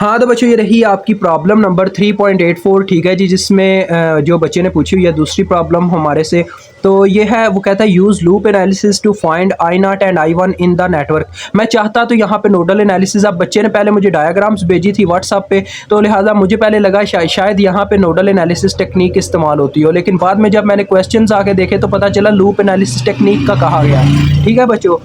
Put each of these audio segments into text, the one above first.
हाँ, तो बच्चों ये रही आपकी प्रॉब्लम नंबर 3.84, ठीक है जी, जिसमें जो बच्चे ने पूछी हुई है दूसरी प्रॉब्लम हमारे से। तो ये है, वो कहता है use loop analysis to find I naught and I one in the network. मैं चाहता तो यहाँ पे नोडल एनालिसिस, अब बच्चे ने पहले मुझे डायग्राम्स भेजी थी व्हाट्सएप पे, तो लिहाजा मुझे पहले लगा शायद यहाँ पे नोडल एनालिसिस टेक्निक इस्तेमाल होती हो, लेकिन बाद में जब मैंने क्वेश्चंस आके देखे तो पता चला लूप एनालिसिस टेक्निक का कहा गया। ठीक है बच्चों,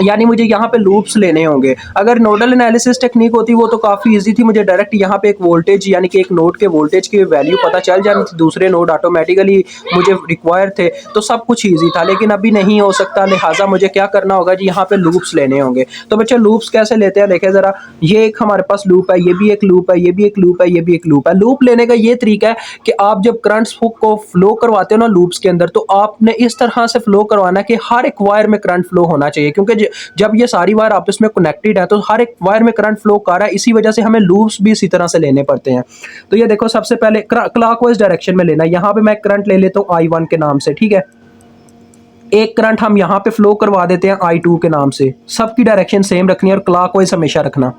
यानी मुझे यहाँ पे लूप्स लेने होंगे। अगर नोडल एनालिसिस टेक्निक होती वो तो काफ़ी इजी थी, मुझे डायरेक्ट यहाँ पे एक वोल्टेज यानी कि एक नोड के वोल्टेज की वैल्यू पता चल जानी थी, दूसरे नोड ऑटोमेटिकली मुझे रिक्वायर थे, तो सब कुछ ईजी था। लेकिन अभी नहीं हो सकता, लिहाजा मुझे क्या करना होगा जी, यहाँ पे लूप्स लेने होंगे। तो बच्चों लूप्स कैसे लेते हैं देखें ज़रा। ये एक हमारे पास लूप है, ये भी एक लूप है, ये भी एक लूप है, ये भी एक लूप है। लूप लेने का ये तरीका है कि आप जब करंट्स को फ्लो करवाते हो ना लूप्स के अंदर, तो आपने इस तरह से फ्लो करवाना कि हर एक वायर में करंट फ्लो होना चाहिए, क्योंकि जब ये सारी वायर आपस में कनेक्टेड है तो हर एक वायर में करंट फ्लो कर रहा है, इसी वजह से हमें लूप्स भी इसी तरह से लेने पड़ते हैं। तो ये देखो, सबसे पहले क्लॉकवाइज डायरेक्शन में लेना है। यहाँ पे मैं करंट ले लेता हूँ I1 के नाम से, ठीक है। एक करंट हम यहाँ पे फ्लो करवा देते हैं I2 के नाम से। सबकी डायरेक्शन सेम रखनी है और क्लॉकवाइज हमेशा रखना।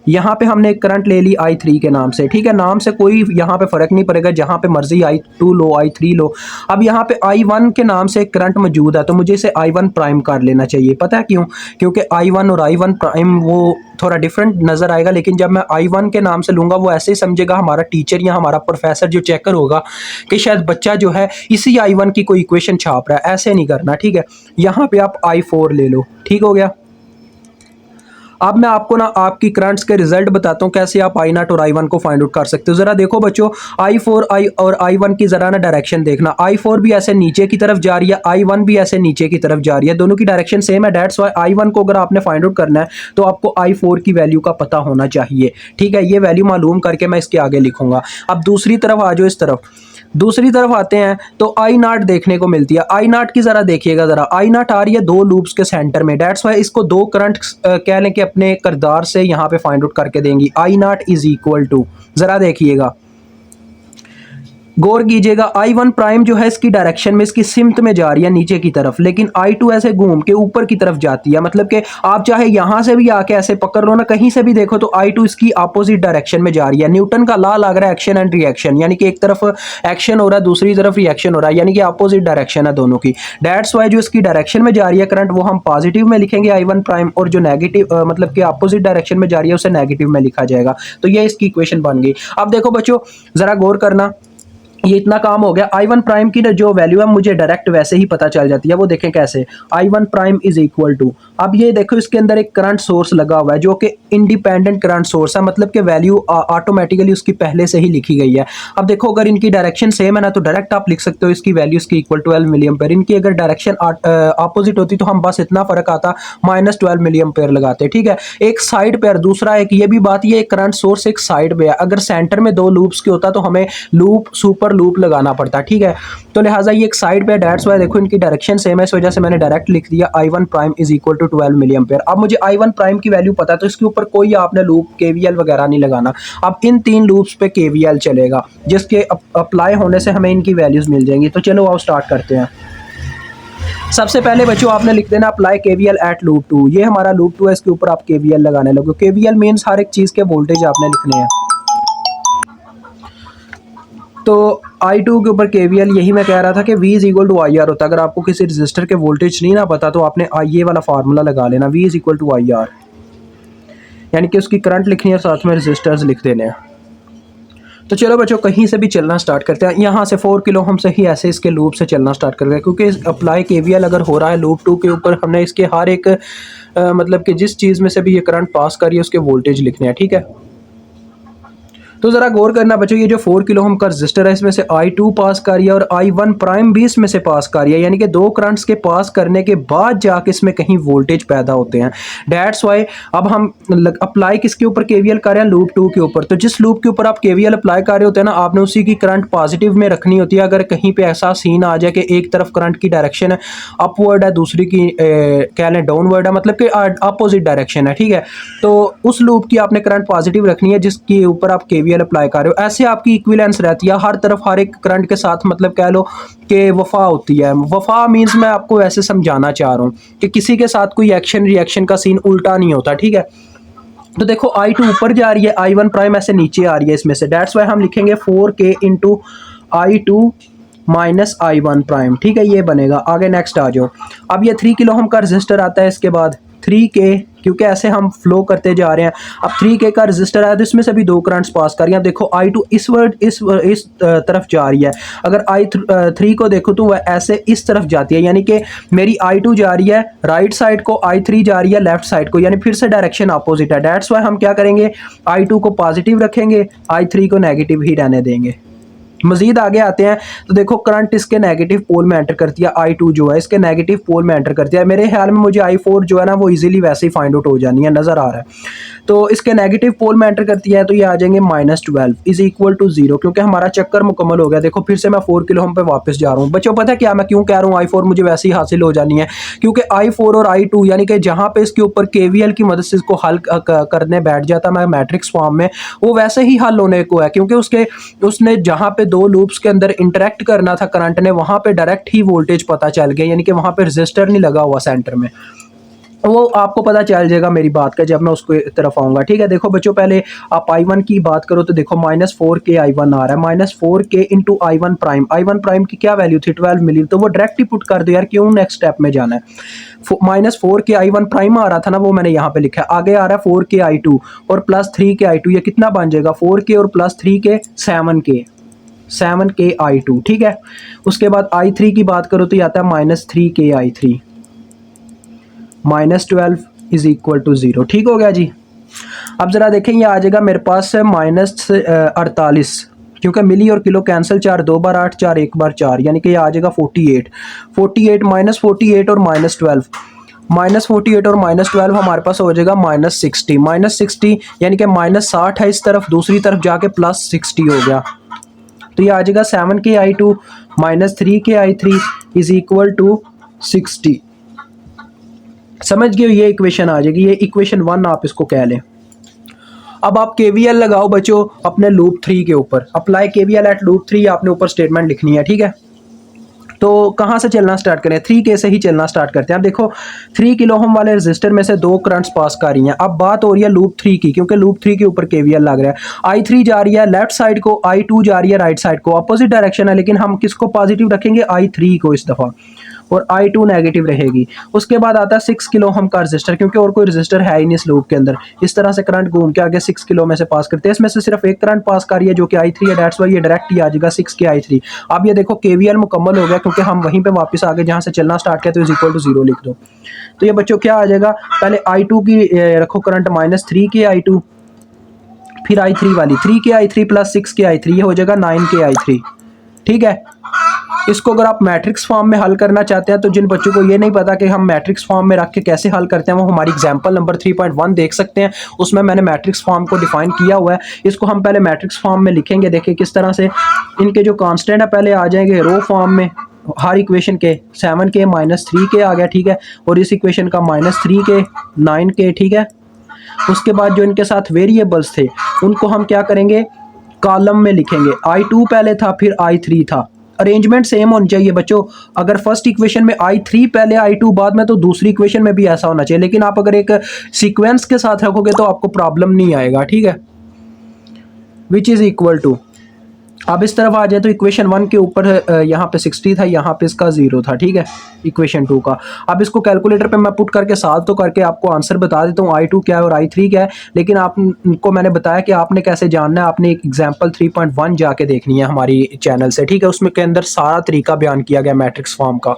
यहाँ पे हमने एक करंट ले ली I3 के नाम से, ठीक है। नाम से कोई यहाँ पे फ़र्क नहीं पड़ेगा, जहाँ पे मर्जी I2 लो, I3 लो। अब यहाँ पे I1 के नाम से एक करंट मौजूद है, तो मुझे इसे I1 प्राइम कर लेना चाहिए। पता है क्यों? क्योंकि I1 और I1 प्राइम वो थोड़ा डिफरेंट नज़र आएगा, लेकिन जब मैं I1 के नाम से लूँगा वो ऐसे ही समझेगा हमारा टीचर या हमारा प्रोफेसर जो चेकर होगा कि शायद बच्चा जो है इसी I1 की कोई इक्वेशन छाप रहा है। ऐसे नहीं करना, ठीक है। यहाँ पे आप I4 ले लो, ठीक हो गया। अब मैं आपको ना आपकी करंट्स के रिजल्ट बताता हूँ, कैसे आप आई नॉट और I1 को फाइंड आउट कर सकते हो। ज़रा देखो बच्चों, I4 और I1 की ज़रा ना डायरेक्शन देखना। I4 भी ऐसे नीचे की तरफ जा रही है, I1 भी ऐसे नीचे की तरफ जा रही है, दोनों की डायरेक्शन सेम है। डेट्स वाई I1 को अगर आपने फाइंड आउट करना है तो आपको I4 की वैल्यू का पता होना चाहिए, ठीक है। ये वैल्यू मालूम करके मैं इसके आगे लिखूंगा। अब दूसरी तरफ आ जाओ, इस तरफ दूसरी तरफ आते हैं तो आई नॉट देखने को मिलती है। आई नॉट की ज़रा देखिएगा, ज़रा आई नॉट आ रही है दो लूप्स के सेंटर में। डेट्स वाई इसको दो करंट कह लें कि अपने किरदार से यहाँ पे फाइंड आउट करके देंगी। आई नॉट इज इक्वल टू, ज़रा देखिएगा, गौर कीजिएगा, I1 प्राइम जो है इसकी डायरेक्शन में, इसकी सिमत में जा रही है नीचे की तरफ, लेकिन I2 ऐसे घूम के ऊपर की तरफ जाती है। मतलब कि आप चाहे यहाँ से भी आके ऐसे पकड़ लो ना, कहीं से भी देखो तो I2 इसकी अपोजिट डायरेक्शन में जा रही है। न्यूटन का लॉ लग रहा है एक्शन एंड रिएक्शन, यानी कि एक तरफ एक्शन हो रहा है, दूसरी तरफ रिएक्शन हो रहा है, यानी कि अपोजिट डायरेक्शन है दोनों की। दैट्स वाई जो इसकी डायरेक्शन में जा रही है करंट, वो हम पॉजिटिव में लिखेंगे I1 प्राइम, और जो नेगेटिव मतलब कि अपोजिट डायरेक्शन में जा रही है उसे नेगेटिव में लिखा जाएगा। तो ये इसकी इक्वेशन बन गई। अब देखो बच्चों, ज़रा गौर करना, ये इतना काम हो गया। I1 प्राइम की जो वैल्यू है मुझे डायरेक्ट वैसे ही पता चल जाती है। वो देखें कैसे, I1 prime is equal to, अब ये देखो इसके अंदर एक करंट सोर्स लगा हुआ है जो कि इंडिपेंडेंट करंट सोर्स है, मतलब कि वैल्यू ऑटोमेटिकली उसकी पहले से ही लिखी गई है। अब देखो, अगर इनकी डायरेक्शन सेम है ना, तो डायरेक्ट आप लिख सकते हो इसकी वैल्यू इसकी इक्वल 12 मिली एम्पेयर। इनकी अगर डायरेक्शन अपोजिट होती तो हम बस इतना फर्क आता, -12 मिली एम्पेयर लगाते, ठीक है। एक साइड पे, दूसरा एक ये भी बात, ये करंट सोर्स एक साइड पे है। अगर सेंटर में दो लूप्स के होता तो हमें लूप सुपर लूप लगाना पड़ता, ठीक है। तो लिहाजा ये एक साइड पे, डेट्स वाई देखो इनकी डायरेक्शन सेम है, इस वजह से मैंने डायरेक्ट लिख दिया I1 prime is equal to 12 milli ampere. अब मुझे I1 प्राइम की वैल्यू पता है, तो इसके ऊपर कोई आपने लूप KVL वगैरह नहीं लगाना। अब इन तीन लूप्स पे KVL चलेगा, जिसके अप्लाई होने से हमें इनकी वैल्यूज मिल जाएंगी। तो चलो आओ स्टार्ट करते हैं। सबसे पहले बच्चों आपने लिख देना अप्लाई KVL एट लूप 2। ये हमारा लूप 2 है, इसके ऊपर आप KVL लगाने लगो। KVL मीन्स हर एक चीज़ के वोल्टेज आपने लिखने हैं। तो I2 के ऊपर KVL, यही मैं कह रहा था कि V is equal to IR होता है। अगर आपको किसी रजिस्टर के वोल्टेज नहीं ना पता तो आपने ये वाला फार्मूला लगा लेना, V is equal to IR, यानी कि उसकी करंट लिखनी है, साथ में रजिस्टर्स लिख देने हैं। तो चलो बच्चों, कहीं से भी चलना स्टार्ट करते हैं। यहाँ से 4 किलो हम से ही ऐसे इसके लूप से चलना स्टार्ट कर गए, क्योंकि अप्लाई KVL अगर हो रहा है लूप 2 के ऊपर, हमने इसके हर एक मतलब कि जिस चीज़ में से भी ये करंट पास करिए उसके वोल्टेज लिखने हैं, ठीक है। तो ज़रा गौर करना बच्चों, ये जो 4 किलो हम का रजिस्टर है, इसमें से I2 पास कर रही है और I1 प्राइम भी इसमें से पास कर रही है, यानी कि दो करंट्स के पास करने के बाद जाके इसमें कहीं वोल्टेज पैदा होते हैं। डेट्स वाई अब हम अप्लाई किसके ऊपर KVL कर रहे हैं, लूप 2 के ऊपर। तो जिस लूप के ऊपर आप KVL अप्लाई कर रहे होते हैं ना, आपने उसी की करंट पॉजिटिव में रखनी होती है। अगर कहीं पे ऐसा सीन आ जाए कि एक तरफ करंट की डायरेक्शन अपवर्ड है, दूसरी की कह लें डाउनवर्ड है, मतलब कि अपोजिट डायरेक्शन है, ठीक है। तो उस लूप की आपने करंट पॉजिटिव रखनी है जिसके ऊपर आप KVL अप्लाई कर रहे हो। ऐसे आपकी इक्विवेलेंस रहती है हर तरफ, हर एक करंट के साथ, मतलब कह लो कि वफा होती है। वफा मींस मैं आपको ऐसे समझाना चाह रहा हूँ कि किसी के साथ कोई एक्शन रिएक्शन का सीन उल्टा नहीं होता, ठीक है। तो देखो I2 ऊपर जा रही है, I1 प्राइम ऐसे नीचे आ रही है इसमें से, डेट्स वाई हम लिखेंगे 4K into I2 minus I1 prime, ठीक है, ये बनेगा। आगे नेक्स्ट आ जाओ। अब ये 3 किलो हम का रजिस्टर आता है, इसके बाद 3K, क्योंकि ऐसे हम फ्लो करते जा रहे हैं। अब 3K का रजिस्टर आया तो इसमें से भी दो करंट्स पास कर रही हैं। अब देखो I2 इस तरफ जा रही है, अगर I3 को देखो तो वह ऐसे इस तरफ जाती है, यानी कि मेरी I2 जा रही है राइट साइड को, I3 जा रही है लेफ्ट साइड को, यानी फिर से डायरेक्शन अपोजिट है। डेट्स वाई हम क्या करेंगे, I2 को पॉजिटिव रखेंगे, I3 को नेगेटिव ही रहने देंगे। मजीद आगे आते हैं तो देखो करंट इसके नेगेटिव पोल में एंटर करती है, I2 जो है इसके नेगेटिव पोल में एंटर करती है। मेरे ख्याल में मुझे I4 जो है ना वो इजीली वैसे ही फाइंड आउट हो जानी है, नज़र आ रहा है। तो इसके नेगेटिव पोल में एंटर करती है तो ये आ जाएंगे -12 इज इक्वल टू 0, क्योंकि हमारा चक्कर मुकम्मल हो गया। देखो फिर से मैं 4 किलो हम पे वापस जा रहा हूँ। बच्चों पता है क्या मैं क्यों कह रहा हूँ I4 मुझे वैसे ही हासिल हो जानी है, क्योंकि I4 और I2 यानी कि जहाँ पे इसके ऊपर KVL की मदद से इसको हल करने बैठ जाता मैं मैट्रिक्स फॉर्म में, वो वैसे ही हल होने को है, क्योंकि उसने जहाँ पे दो लूप्स के अंदर इंटरेक्ट करना था करंट ने, वहाँ पे डायरेक्ट ही वोल्टेज पता चल गया, यानी कि वहाँ पे रजिस्टर नहीं लगा हुआ सेंटर में। वो आपको पता चल जाएगा मेरी बात का जब मैं उसको तरफ आऊँगा, ठीक है। देखो बच्चों पहले आप I1 की बात करो तो देखो -4K I1 आ रहा है, -4K into I1 prime. I1 prime की क्या वैल्यू थी, 12 मिली, तो वो डायरेक्ट ही पुट कर दो यार, क्यों नेक्स्ट स्टेप में जाना है। -4K I1 प्राइम आ रहा था ना, वो मैंने यहाँ पे लिखा है। आगे आ रहा है 4K I2 और प्लस 3K I2, ये कितना बन जाएगा 4K और प्लस 3K 7K I2, ठीक है। उसके बाद I3 की बात करो तो ये आता है -3K I3, -12 is equal to 0, ठीक हो गया जी। अब ज़रा देखें ये आ जाएगा मेरे पास -48, क्योंकि मिली और किलो कैंसिल, 4 2 बार 8, 4 1 बार 4, यानी कि ये आ जाएगा 48 -48 और -12, -48 और -12 हमारे पास हो जाएगा -60 यानी कि -60 है इस तरफ, दूसरी तरफ जाके +60 हो गया। तो ये आ जाएगा 7K I2 -3K I3 is equal to 60। समझ गए, ये इक्वेशन आ जाएगी, ये इक्वेशन 1 आप इसको कह लें। अब आप KVL लगाओ बच्चों अपने लूप 3 के ऊपर, अप्लाई KVL एट लूप 3, आपने ऊपर स्टेटमेंट लिखनी है, ठीक है। तो कहाँ से चलना स्टार्ट करें, 3K से ही चलना स्टार्ट करते हैं। अब देखो 3 किलो ओम वाले रजिस्टर में से दो करंट्स पास कर रही हैं। अब बात हो रही है लूप 3 की, क्योंकि लूप 3 के ऊपर KVL लग रहा है। I3 जा रही है लेफ्ट साइड को, I2 जा रही है राइट साइड को, अपोजिट डायरेक्शन है, लेकिन हम किसको पॉजिटिव रखेंगे, I3 को इस दफ़ा, और I2 नेगेटिव रहेगी। उसके बाद आता है 6 किलो ओम का रजिस्टर, क्योंकि और कोई रजिस्टर है ही नहीं इस लूप के अंदर। इस तरह से करंट घूम के आगे 6 किलो में से पास करते हैं, इसमें से सिर्फ एक करंट पास कर रही है जो कि I3 है, डेट्स वाई ये डायरेक्ट ही आ जाएगा 6K I3। अब ये देखो KVL मुकम्मल हो गया, क्योंकि हम वहीं पे वापस आगे जहाँ से चलना स्टार्ट किया तो इज इक्वल टू 0 लिख दो। तो ये बच्चों क्या आ जाएगा, पहले I2 की रखो करंट -3K I2, फिर I3 वाली 3K I3 plus 6K I3, ये हो जाएगा 9K I3, ठीक है। इसको अगर आप मैट्रिक्स फॉर्म में हल करना चाहते हैं तो जिन बच्चों को ये नहीं पता कि हम मैट्रिक्स फॉर्म में रख के कैसे हल करते हैं, वो हमारी एग्जांपल नंबर 3.1 देख सकते हैं, उसमें मैंने मैट्रिक्स फॉर्म को डिफाइन किया हुआ है। इसको हम पहले मैट्रिक्स फॉर्म में लिखेंगे, देखिए किस तरह से। इनके जो कांस्टेंट है पहले आ जाएंगे रो फॉर्म में, हर इक्वेशन के 7K -3K आ गया, ठीक है, और इस इक्वेशन का -3K 9K, ठीक है। उसके बाद जो इनके साथ वेरिएबल्स थे उनको हम क्या करेंगे, कॉलम में लिखेंगे। I2 पहले था, फिर I3 था। अरेंजमेंट सेम होनी चाहिए बच्चों, अगर फर्स्ट इक्वेशन में I3 पहले I2 बाद में, तो दूसरी इक्वेशन में भी ऐसा होना चाहिए। लेकिन आप अगर एक सीक्वेंस के साथ रखोगे तो आपको प्रॉब्लम नहीं आएगा, ठीक है। विच इज इक्वल टू, अब इस तरफ आ जाए तो इक्वेशन 1 के ऊपर यहाँ पे 60 था, यहाँ पे इसका 0 था, ठीक है, इक्वेशन 2 का। अब इसको कैलकुलेटर पे मैं पुट करके सॉल्व तो करके आपको आंसर बता देता हूँ I2 क्या है और I3 क्या है, लेकिन आपको मैंने बताया कि आपने कैसे जानना है। आपने एक एग्जाम्पल 3.1 जाके देखनी है हमारी चैनल से, ठीक है, उसमें के अंदर सारा तरीका बयान किया गया मैट्रिक्स फॉर्म का।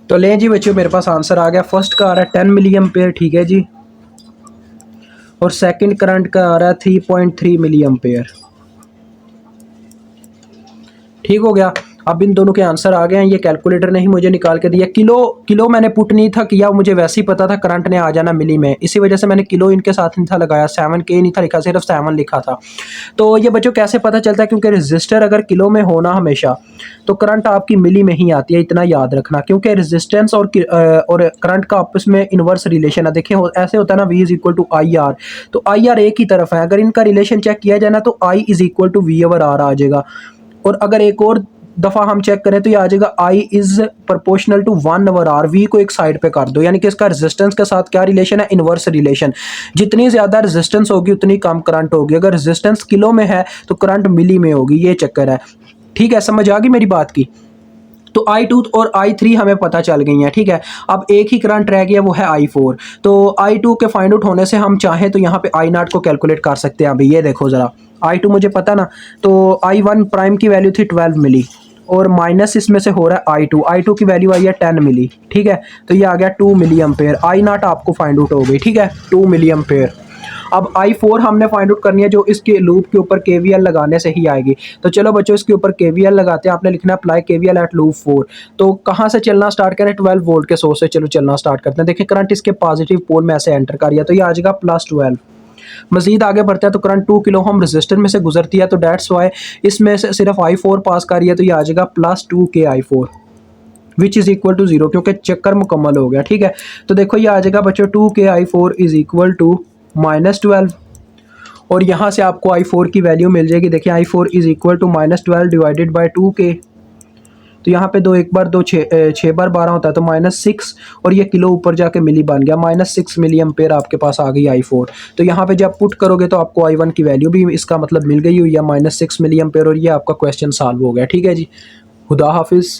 तो लें जी बच्चों, मेरे पास आंसर आ गया। फर्स्ट का आ रहा है 10 मिली एम्पेयर, ठीक है जी, और सेकेंड करंट का आ रहा है 3.3 मिली एम्पेयर, ठीक हो गया। अब इन दोनों के आंसर आ गए हैं, ये कैलकुलेटर ने ही मुझे निकाल के दिया। किलो मैंने पुट नहीं था किया, मुझे वैसे ही पता था करंट ने आ जाना मिली में, इसी वजह से मैंने किलो इनके साथ नहीं था लगाया, 7K नहीं था लिखा, सिर्फ 7 लिखा था। तो ये बच्चों कैसे पता चलता है, क्योंकि रजिस्टर अगर किलो में होना हमेशा, तो करंट आपकी मिली में ही आती है, इतना याद रखना, क्योंकि रेजिस्टेंस और करंट का आपस में इन्वर्स रिलेशन है। देखिए ऐसे होता है ना, V is equal to IR, तो IR एक ही तरफ है, अगर इनका रिलेशन चेक किया जाए ना तो I is equal to V over R आ जाएगा। और अगर एक और दफ़ा हम चेक करें तो ये आ जाएगा I is proportional to 1/R। V को एक साइड पे कर दो, यानी कि इसका रेजिस्टेंस के साथ क्या रिलेशन है, इन्वर्स रिलेशन। जितनी ज़्यादा रेजिस्टेंस होगी उतनी कम करंट होगी। अगर रेजिस्टेंस किलो में है तो करंट मिली में होगी, ये चक्कर है। ठीक है, समझ आ गई मेरी बात की। तो I2 और I3 हमें पता चल गई हैं। ठीक है, अब एक ही करंट रह गया, वो है I4। तो I2 के फाइंड आउट होने से हम चाहें तो यहाँ पे I0 को कैलकुलेट कर सकते हैं। अभी ये देखो ज़रा, I2 मुझे पता ना, तो I1 प्राइम की वैल्यू थी 12 मिली और माइनस इसमें से हो रहा है I2 की वैल्यू आई है 10 मिली। ठीक है, तो ये आ गया 2 मिली एम्पेयर। I0 आपको फाइंड आउट हो गई। ठीक है, 2 मिली एम्पेयर। अब I4 हमने फाइंड आउट करनी है, जो इसके लूप के ऊपर KVL लगाने से ही आएगी। तो चलो बच्चों, इसके ऊपर KVL लगाते हैं। आपने लिखना है अप्लाई KVL एट लूप 4। तो कहाँ से चलना स्टार्ट करें, 12 वोल्ट के सोर्स से चलो चलना स्टार्ट करते हैं। देखिए करंट इसके पॉजिटिव पोल में ऐसे एंटर कर रही है, तो ये आ जाएगा +12। मजीद आगे बढ़ते हैं तो करंट 2 किलो ओम रजिस्टर में से गुजरती है, तो डेट्स वाई इसमें से सिर्फ I4 पास कर रही है, तो ये आ जाएगा +2 I4 which is equal to 0, क्योंकि चक्कर मुकम्मल हो गया। ठीक है, तो देखो ये आ जाएगा बच्चों 2 I4 इज़ इक्वल टू -12, और यहाँ से आपको I4 की वैल्यू मिल जाएगी। देखिए I4 is equal to -12 divided by 2K। तो यहाँ पे दो एक बार दो छः बार 12 होता है, तो -6, और ये किलो ऊपर जाके मिली बन गया। -6 मिली एम्पेयर आपके पास आ गई I4। तो यहाँ पे जब पुट करोगे तो आपको I1 की वैल्यू भी इसका मतलब मिल गई हुई है -6 मिली एम्पेयर, और ये आपका क्वेश्चन सॉल्व हो गया। ठीक है जी, खुदा हाफिज़।